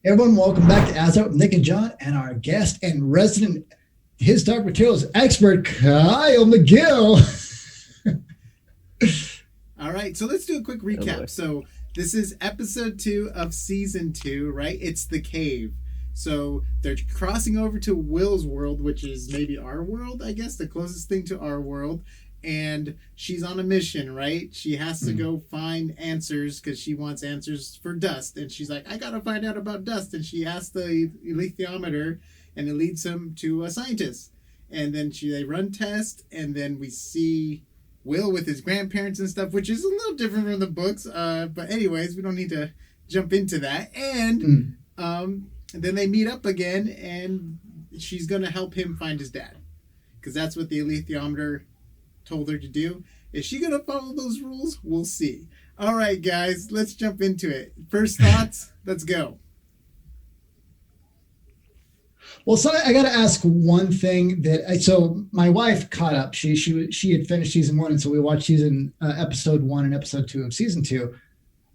Everyone, welcome back to AsArt with Nick and John, and our guest and resident His Dark Materials expert, Kyle McGill. All right, so let's do a quick recap. So this is episode 2 of season 2, right? It's the cave. So they're crossing over to Will's world, which is maybe our world, I guess, the closest thing to our world. And she's on a mission, right? She has to go find answers because she wants answers for dust. And she's like, I got to find out about dust. And she asks the alethiometer, and it leads him to a scientist. And then they run tests, and then we see Will with his grandparents and stuff, which is a little different from the books. But anyways, we don't need to jump into that. And then they meet up again, and she's going to help him find his dad. Because that's what the alethiometer told her to do. Is she going to follow those rules? We'll see. All right, guys, let's jump into it. First thoughts? Let's go. Well, so I got to ask one thing so my wife caught up. She had finished season 1, and so we watched episode 1 and episode 2 of season 2.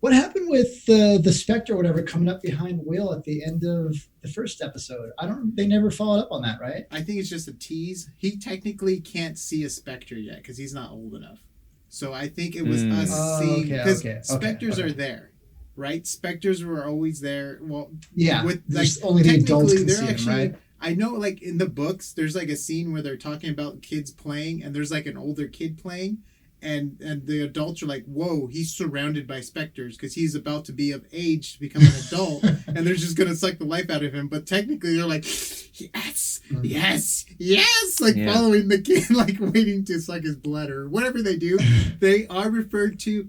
What happened with the Spectre or whatever coming up behind Will at the end of the first episode? They never followed up on that, right? I think it's just a tease. He technically can't see a Spectre yet because he's not old enough. So I think it was us seeing, because Spectres are there, right? Spectres were always there. Well, yeah, with only the adults can see actually, them, right? I know, like in the books, there's like a scene where they're talking about kids playing, and there's like an older kid playing. And the adults are like, whoa, he's surrounded by specters because he's about to be of age to become an adult, and they're just going to suck the life out of him. But technically, they're like, yes, like following the kid, like waiting to suck his blood or whatever they do. They are referred to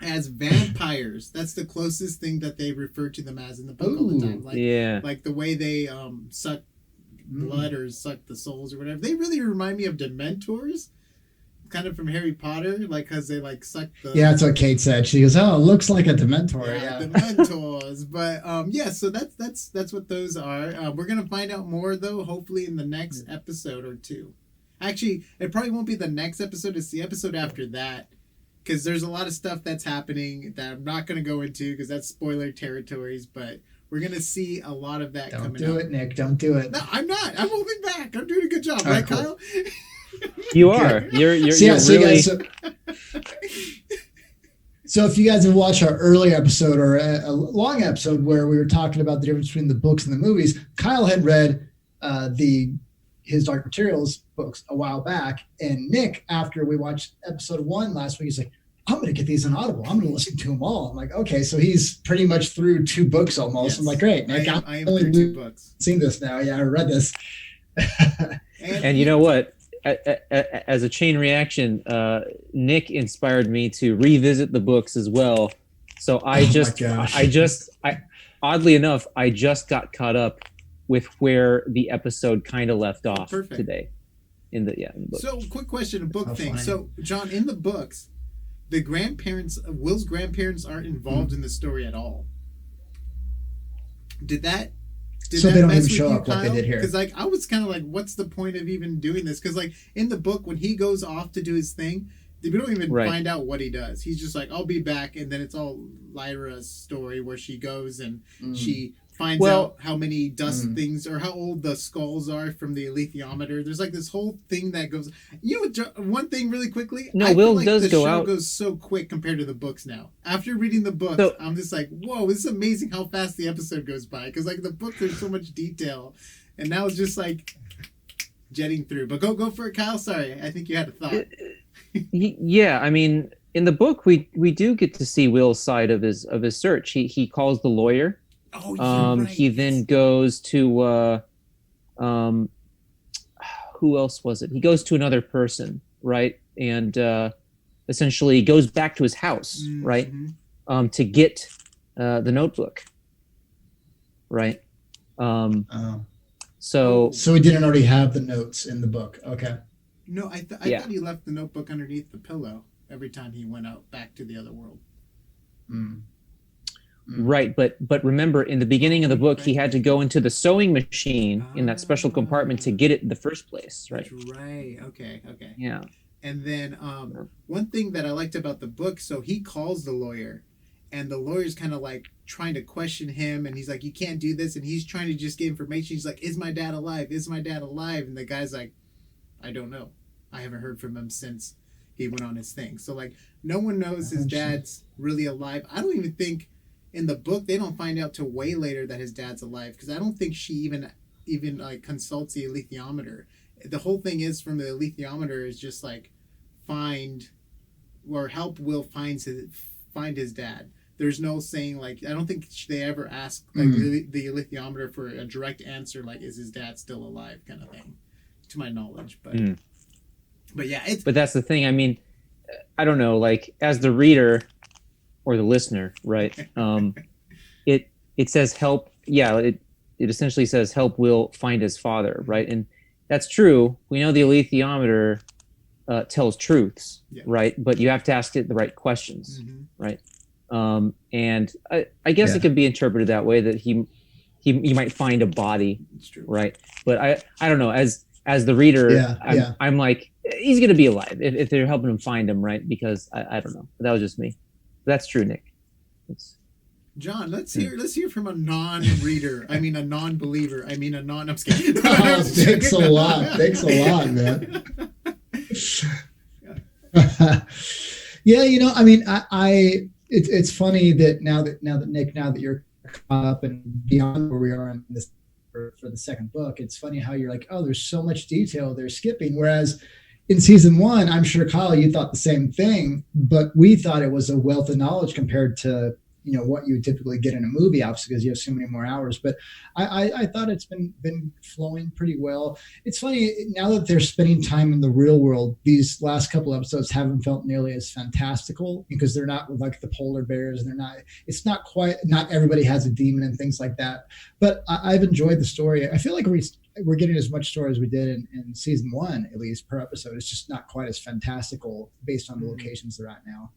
as vampires. That's the closest thing that they refer to them as in the book all the time. Like the way they suck blood or suck the souls or whatever. They really remind me of Dementors. Kind of from Harry Potter, like because they like suck the. Yeah, that's what Kate said. She goes, "Oh, it looks like a Dementor." Yeah. Dementors. But so that's what those are. We're gonna find out more though, hopefully in the next episode or 2. Actually, it probably won't be the next episode. It's the episode after that, because there's a lot of stuff that's happening that I'm not gonna go into because that's spoiler territories. But we're gonna see a lot of that coming. Don't do it, Nick. Don't do it. No, I'm not. I'm holding back. I'm doing a good job, right, cool. Kyle? You are. You're really. So if you guys have watched our early episode or a long episode where we were talking about the difference between the books and the movies, Kyle had read his Dark Materials books a while back, and Nick, after we watched episode 1 last week, he's like, "I'm going to get these on Audible. I'm going to listen to them all." I'm like, "Okay," so he's pretty much through 2 books almost. Yes. I'm like, "Great, Nick, I am through 2 books. Seen this now? Yeah, I read this." And you know what? As a chain reaction, Nick inspired me to revisit the books as well. So oddly enough, I just got caught up with where the episode kind of left off today. In the book. So, quick question, a book thing. Funny. So, John, in the books, Will's grandparents aren't involved in the story at all. Did that they don't even show up like they did here? Because like I was kind of like, what's the point of even doing this? Because like in the book, when he goes off to do his thing, we don't even find out what he does. He's just like, I'll be back, and then it's all Lyra's story where she goes and she finds out how many dust things or how old the skulls are from the alethiometer. There's like this whole thing that goes. You know, one thing really quickly. No, I Will feel like does the go show out. Goes so quick compared to the books now. After reading the books, I'm just like, whoa, this is amazing how fast the episode goes by. Because like the book, there's so much detail, and now it's just like jetting through. But go for it, Kyle. Sorry, I think you had a thought. Yeah, I mean, in the book, we do get to see Will's side of his search. He calls the lawyer. Oh, yeah, right. He then goes to who else was it? He goes to another person, right? And essentially goes back to his house, right? To get the notebook, right? So he didn't already have the notes in the book. Okay. No, I thought he left the notebook underneath the pillow every time he went out back to the other world. Right, but remember, in the beginning of the book, he had to go into the sewing machine in that special compartment to get it in the first place, right? That's right. Okay. Yeah. And then one thing that I liked about the book, so he calls the lawyer, and the lawyer's kind of like trying to question him, and he's like, you can't do this, and he's trying to just get information. He's like, is my dad alive? Is my dad alive? And the guy's like, I don't know. I haven't heard from him since he went on his thing. So like, no one knows his dad's really alive. I don't even think in the book they don't find out till way later that his dad's alive, because I don't think she even like consults the alethiometer. The whole thing is from the alethiometer is just like help Will find his dad. There's no saying like, I don't think they ever ask like the alethiometer for a direct answer like, is his dad still alive, kind of thing, to my knowledge. But yeah, but that's the thing. I mean, I don't know, like as the reader or the listener, right? It says help. Yeah, it essentially says help Will find his father, right? And that's true. We know the alethiometer tells truths, right? But you have to ask it the right questions, right? And I guess it could be interpreted that way, that he might find a body, right? But I don't know. As the reader, I'm like, he's gonna be alive if they're helping him find him, right? Because I don't know. That was just me. That's true, Nick. John, let's hear from a non-reader. I mean, a non-believer. I mean, I'm just kidding. Thanks a lot, man. Yeah, you know, I mean, it's funny that now that Nick, now that you're caught up and beyond where we are in this for the second book, it's funny how you're like, oh, there's so much detail they're skipping. Whereas in season 1, I'm sure, Kyle, you thought the same thing, but we thought it was a wealth of knowledge compared to, you know, what you would typically get in a movie, obviously, because you have so many more hours. But I thought it's been flowing pretty well. It's funny, now that they're spending time in the real world, these last couple episodes haven't felt nearly as fantastical, because they're not like the polar bears, and it's not everybody has a demon and things like that. But I've enjoyed the story. I feel like we're getting as much story as we did in season 1, at least, per episode. It's just not quite as fantastical based on the locations they're at now.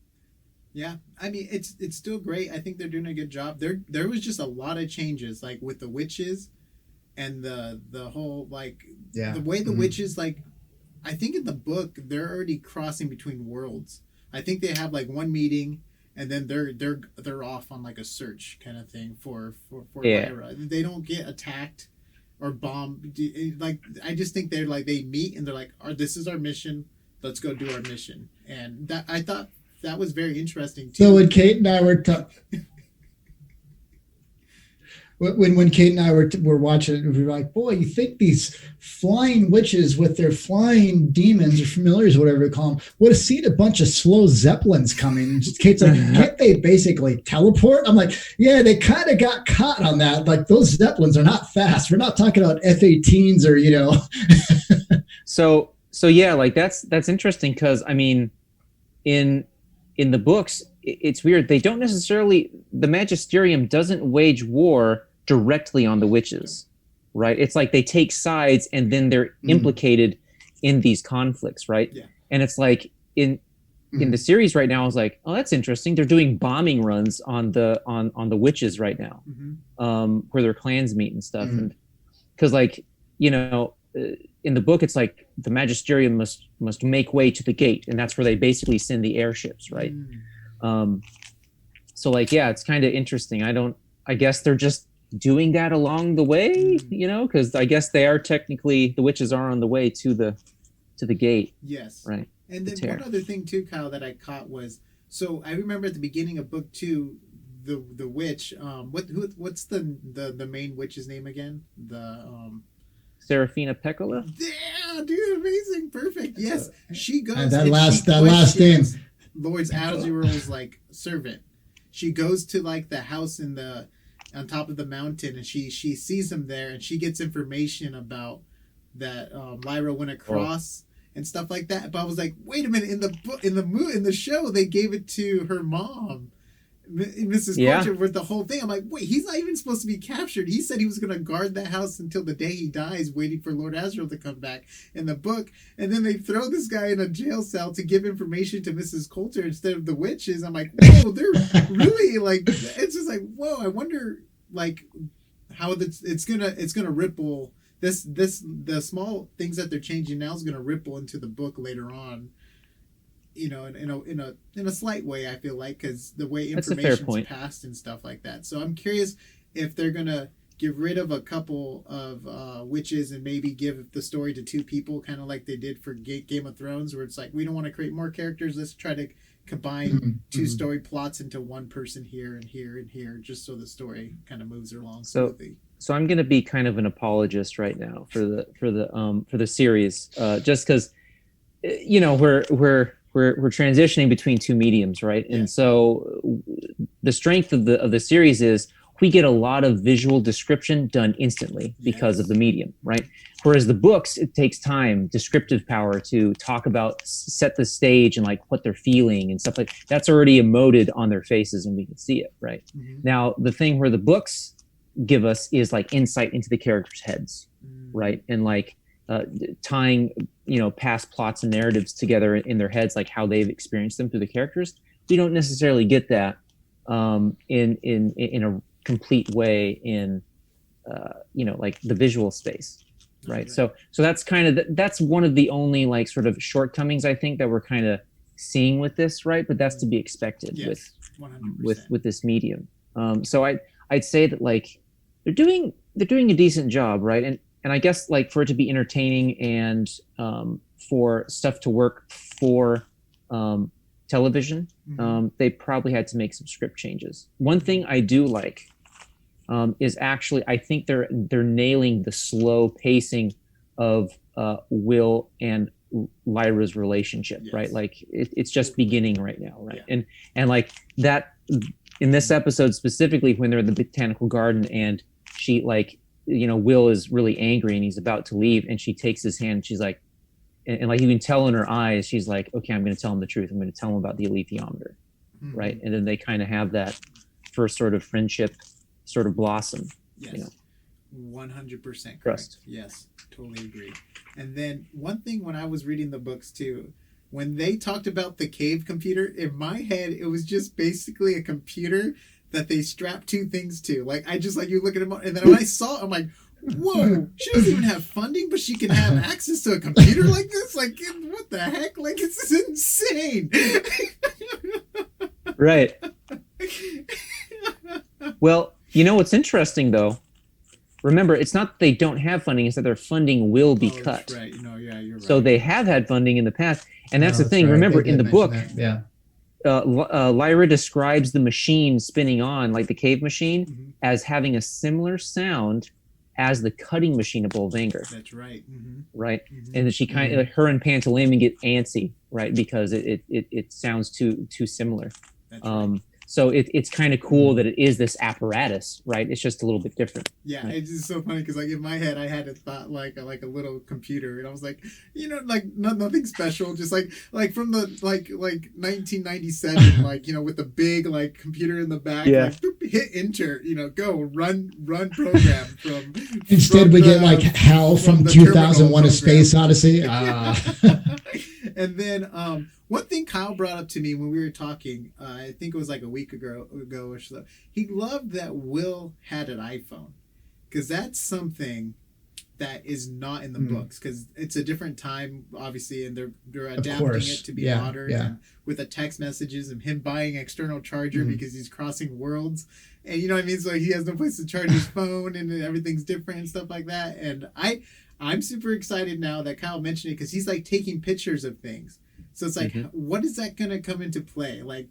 Yeah, I mean, it's still great. I think they're doing a good job. There was just a lot of changes, like with the witches, and the whole like the way the witches, like, I think in the book they're already crossing between worlds. I think they have like one meeting, and then they're off on like a search kind of thing for Lyra. They don't get attacked or bombed. Like, I just think they're like, they meet and they're like, this is our mission. Let's go do our mission. And that, I thought that was very interesting too. So when Kate and I were when Kate and I were watching it, we were like, boy, you think these flying witches with their flying demons or familiars, whatever you call them, would have seen a bunch of slow zeppelins coming. Kate's like, can't they basically teleport? I'm like, yeah, they kind of got caught on that. Like, those zeppelins are not fast. We're not talking about F-18s or, you know. So yeah, like that's interesting, because I mean, in the books, it's weird. They don't necessarily, the Magisterium doesn't wage war directly on the witches, right? It's like they take sides and then they're implicated in these conflicts, right? Yeah. And it's like in the series right now, I was like, oh, that's interesting. They're doing bombing runs on the witches right now, where their clans meet and stuff. And because, like, you know, in the book, it's like the Magisterium must make way to the gate, and that's where they basically send the airships, right? So like, yeah, it's kind of interesting. I guess they're just doing that along the way, you know, because I guess they are technically, the witches are on the way to the gate. Yes. Right. And then one other thing too, Kyle, that I caught was, so I remember at the beginning of book 2, the witch, what's the main witch's name again? Serafina Pecola? Yeah, dude, amazing, perfect. Yes, she goes. And that last name, Lord Azural's like servant. She goes to like the house on top of the mountain, and she sees him there, and she gets information about that Lyra went across and stuff like that. But I was like, wait a minute, in the show they gave it to her mom, Mrs. Coulter, with the whole thing. I'm like, wait, he's not even supposed to be captured. He said he was going to guard that house until the day he dies, waiting for Lord Azrael to come back in the book. And then they throw this guy in a jail cell to give information to Mrs. Coulter instead of the witches. I'm like, whoa, they're really like, it's just like, whoa, I wonder like how it's gonna ripple. The small things that they're changing now is gonna ripple into the book later on. in a slight way, I feel like, because the way That's a fair information's point. passed and stuff like that. So I'm curious if they're gonna get rid of a couple of witches and maybe give the story to two people, kind of like they did for Game of Thrones, where it's like, we don't want to create more characters, let's try to combine two story plots into one person here and here and here, just so the story kind of moves along smoothly. So I'm going to be kind of an apologist right now for the series, just because we're transitioning between two mediums, right? And so the strength of the series is we get a lot of visual description done instantly because of the medium, right? Whereas the books, it takes time, descriptive power to talk about, set the stage and like what they're feeling and stuff like that's already emoted on their faces and we can see it, right? Now, the thing where the books give us is like insight into the characters' heads, right? And like tying, past plots and narratives together in their heads, like how they've experienced them through the characters. We don't necessarily get that in a complete way in like the visual space, right? So that's kind of that's one of the only like sort of shortcomings I think that we're kind of seeing with this, right? But that's to be expected with this medium. So I'd say that like they're doing a decent job, right? And I guess like for it to be entertaining and for stuff to work for television, they probably had to make some script changes. One thing I do like is actually I think they're nailing the slow pacing of Will and Lyra's relationship, right? Like it's just beginning right now, right? And like that in this episode specifically, when they're in the botanical garden and she like Will is really angry and he's about to leave and she takes his hand and she's like, and like you can tell in her eyes, she's like, okay, I'm going to tell him the truth. I'm going to tell him about the alethiometer, right? And then they kind of have that first sort of friendship sort of blossom. 100% correct. Yes, totally agree. And then one thing when I was reading the books too, when they talked about the cave computer, in my head, it was just basically a computer that they strapped two things to. Like, I just, like, you look at them, and then when I saw it, I'm like, whoa, she doesn't even have funding, but she can have access to a computer like this? Like, what the heck? Like, this is insane. Right. Well, what's interesting, though? Remember, it's not that they don't have funding, it's that their funding will be cut. Right. You're right. So they have had funding in the past. And that's the thing. Right. Remember, in the book, Lyra describes the machine spinning on, like the cave machine, as having a similar sound as the cutting machine of Bolvangar. That's right. Right? And she kind of, her and Pantaleimon get antsy, right? Because it sounds too similar. That's right. So it's kind of cool that it is this apparatus, right? It's just a little bit different. Yeah, right? It's just so funny because like in my head I had a thought like a little computer, and I was like, like nothing special, just like from the like 1997, like with the big like computer in the back, like boop, hit enter, go run program from. Instead, we get like Hal from 2001: A Space Odyssey. And then one thing Kyle brought up to me when we were talking, I think it was like a week ago or so, he loved that Will had an iPhone, because that's something that is not in the books, because it's a different time, obviously, and they're adapting it to be modern, and with the text messages and him buying external charger because he's crossing worlds, and you know what I mean, so he has no place to charge his phone and everything's different and stuff like that. And I'm super excited now that Kyle mentioned it, because he's like taking pictures of things. So it's like, what is that going to come into play? Like,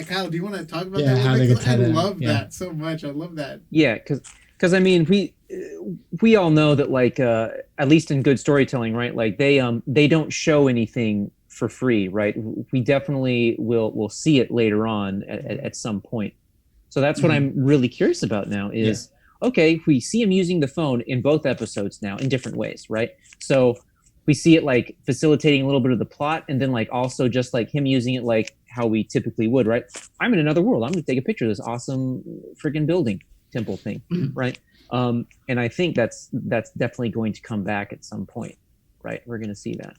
Kyle, do you want to talk about that? I love that so much. I love that. Yeah, because I mean, we all know that, like, at least in good storytelling, right? Like they don't show anything for free, right? We definitely will see it later on at some point. So that's what I'm really curious about now is, okay, we see him using the phone in both episodes now in different ways, right? So we see it like facilitating a little bit of the plot, and then like also just like him using it like how we typically would, right? I'm in another world. I'm going to take a picture of this awesome freaking building temple thing, right? And I think that's definitely going to come back at some point, right? We're going to see that.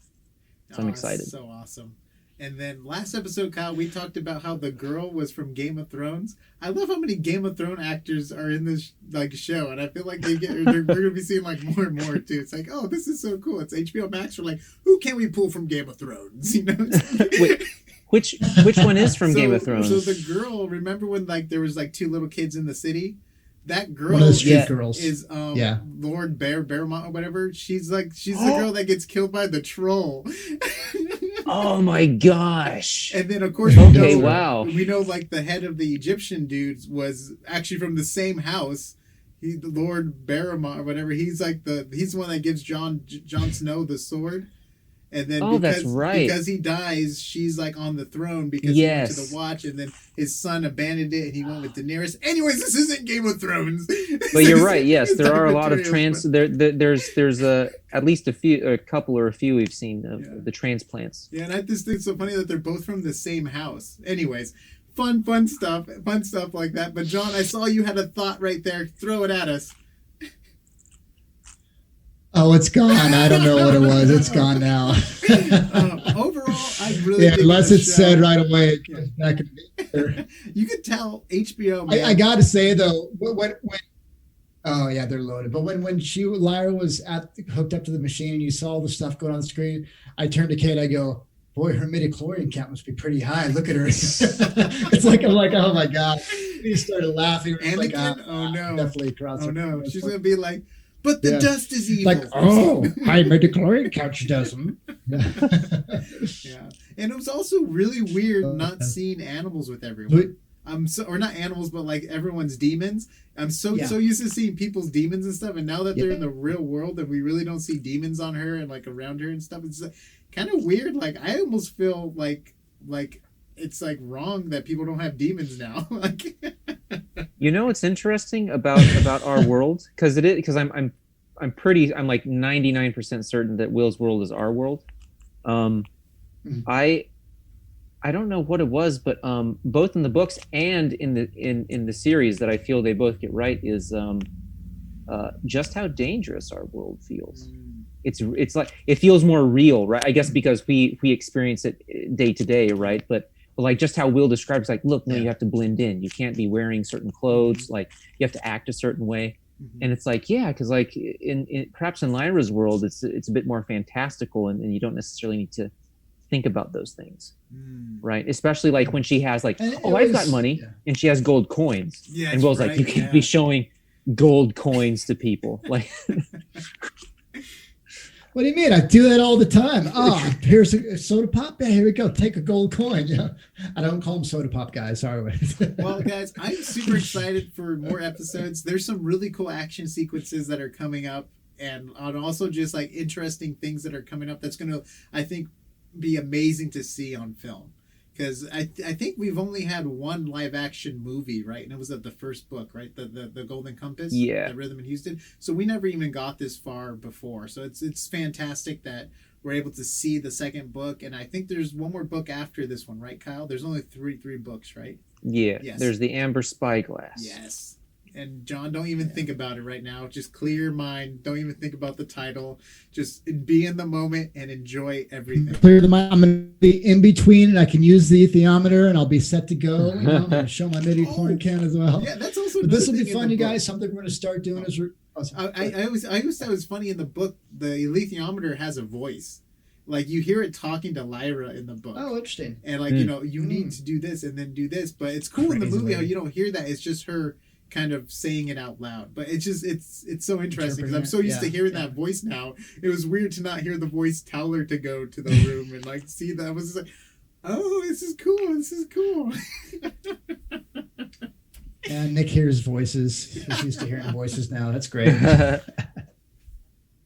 So I'm excited. So awesome. And then last episode, Kyle, we talked about how the girl was from Game of Thrones. I love how many Game of Thrones actors are in this like show, and I feel like we're gonna be seeing like more and more too. It's like, oh, this is so cool. It's HBO Max. We're like, who can we pull from Game of Thrones? You know. Wait, which one is from Game of Thrones? So the girl, remember when like there was like two little kids in the city? That girl one of the street girls is Lord Bearmont or whatever. She's the girl that gets killed by the troll. Oh my gosh! And then of course we know like the head of the Egyptian dudes was actually from the same house. The Lord Bearmont or whatever. He's the one that gives Jon Snow the sword. And then that's right. Because he dies, she's like on the throne because he went to the Watch, and then his son abandoned it and he went with Daenerys. Anyways, this isn't Game of Thrones. But you're right. Yes, there are a lot of there's at least a couple or a few we've seen of the transplants. Yeah, and I just think it's so funny that they're both from the same house. Anyways, fun stuff like that. But John, I saw you had a thought right there. Throw it at us. Oh, it's gone. I don't know what it was. It's gone now. Overall, I really unless it's said right away, it comes back and there. You could tell HBO. Man. I got to say though, when oh yeah, they're loaded. But when Lyra was hooked up to the machine and you saw all the stuff going on the screen, I turned to Kate. I go, boy, her midichlorian count must be pretty high. Look at her. It's like I'm like, oh my god. He started laughing. Like, oh no, definitely across. Oh no, she's gonna be like. But the dust is evil. Like, oh, high midichlorian count she doesn't. Yeah. And it was also really weird not seeing animals with everyone. Or not animals, but like everyone's demons. I'm so used to seeing people's demons and stuff, and now that they're in the real world and we really don't see demons on her and like around her and stuff, it's kind of weird. Like I almost feel like it's like wrong that people don't have demons now. Like you know what's interesting about our world? Because I'm like 99% certain that Will's world is our world. I don't know what it was, but both in the books and in the series that I feel they both get right is just how dangerous our world feels. It's like it feels more real, right? I guess because we experience it day to day, right? But like just how Will describes, like, look, no, you have to blend in. You can't be wearing certain clothes. Like you have to act a certain way. And it's like, yeah, because like in perhaps in Lyra's world, it's a bit more fantastical, and you don't necessarily need to think about those things, right? Especially like when she has like, I've got money, and she has gold coins, and Will's like, you can't be showing gold coins to people, like. What do you mean? I do that all the time. Oh, here's a soda pop. Yeah, here we go. Take a gold coin. Yeah, I don't call them soda pop guys. Sorry. Well, guys, I'm super excited for more episodes. There's some really cool action sequences that are coming up, and also just like interesting things that are coming up. That's gonna, I think, be amazing to see on film. Because I think we've only had one live action movie, right? And it was the first book, right? The Golden Compass, the Rhythm in Houston. So we never even got this far before. So it's fantastic that we're able to see the second book. And I think there's one more book after this one, right, Kyle? There's only three books, right? Yeah. Yes. There's the Amber Spyglass. Yes. And John, don't even think about it right now. Just clear your mind. Don't even think about the title. Just be in the moment and enjoy everything. Clear the mind. I'm going to be in between, and I can use the ethiometer, and I'll be set to go. You know, I'm going to show my midi-chlorian count as well. Yeah, that's also. But this will be fun, you guys. Something we're going to start doing is. I always thought it was funny in the book. The alethiometer has a voice. Like you hear it talking to Lyra in the book. Oh, interesting. And like you need to do this and then do this, but it's cool in the movie how you don't hear that. It's just her kind of saying it out loud, but it's so interesting because I'm so used to hearing that voice now. It was weird to not hear the voice tell her to go to the room and like see that. I was just like, oh, this is cool. And Nick hears voices. He's used to hearing voices now. That's great.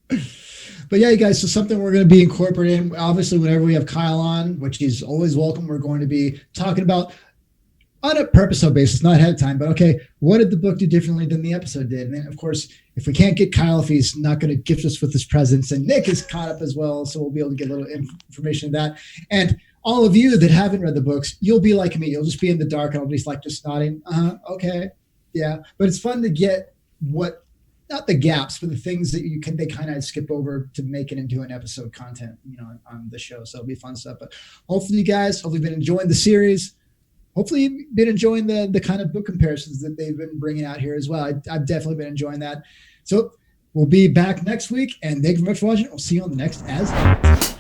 But yeah, you guys, so something we're going to be incorporating. Obviously, whenever we have Kyle on, which he's always welcome, we're going to be talking about on a purposeful basis, not ahead of time, but okay, what did the book do differently than the episode did? And then, of course, if we can't get Kyle, if he's not going to gift us with his presence, and Nick is caught up as well, so we'll be able to get a little information of that. And all of you that haven't read the books, you'll be like me. You'll just be in the dark, and I'll be like just nodding. Okay, yeah. But it's fun to get what, not the gaps, but the things that they kind of skip over to make it into an episode content, on the show. So it'll be fun stuff. But hopefully you guys, been enjoying the series. Hopefully you've been enjoying the kind of book comparisons that they've been bringing out here as well. I've definitely been enjoying that. So we'll be back next week, and thank you very much for watching. We'll see you on the next AsArt.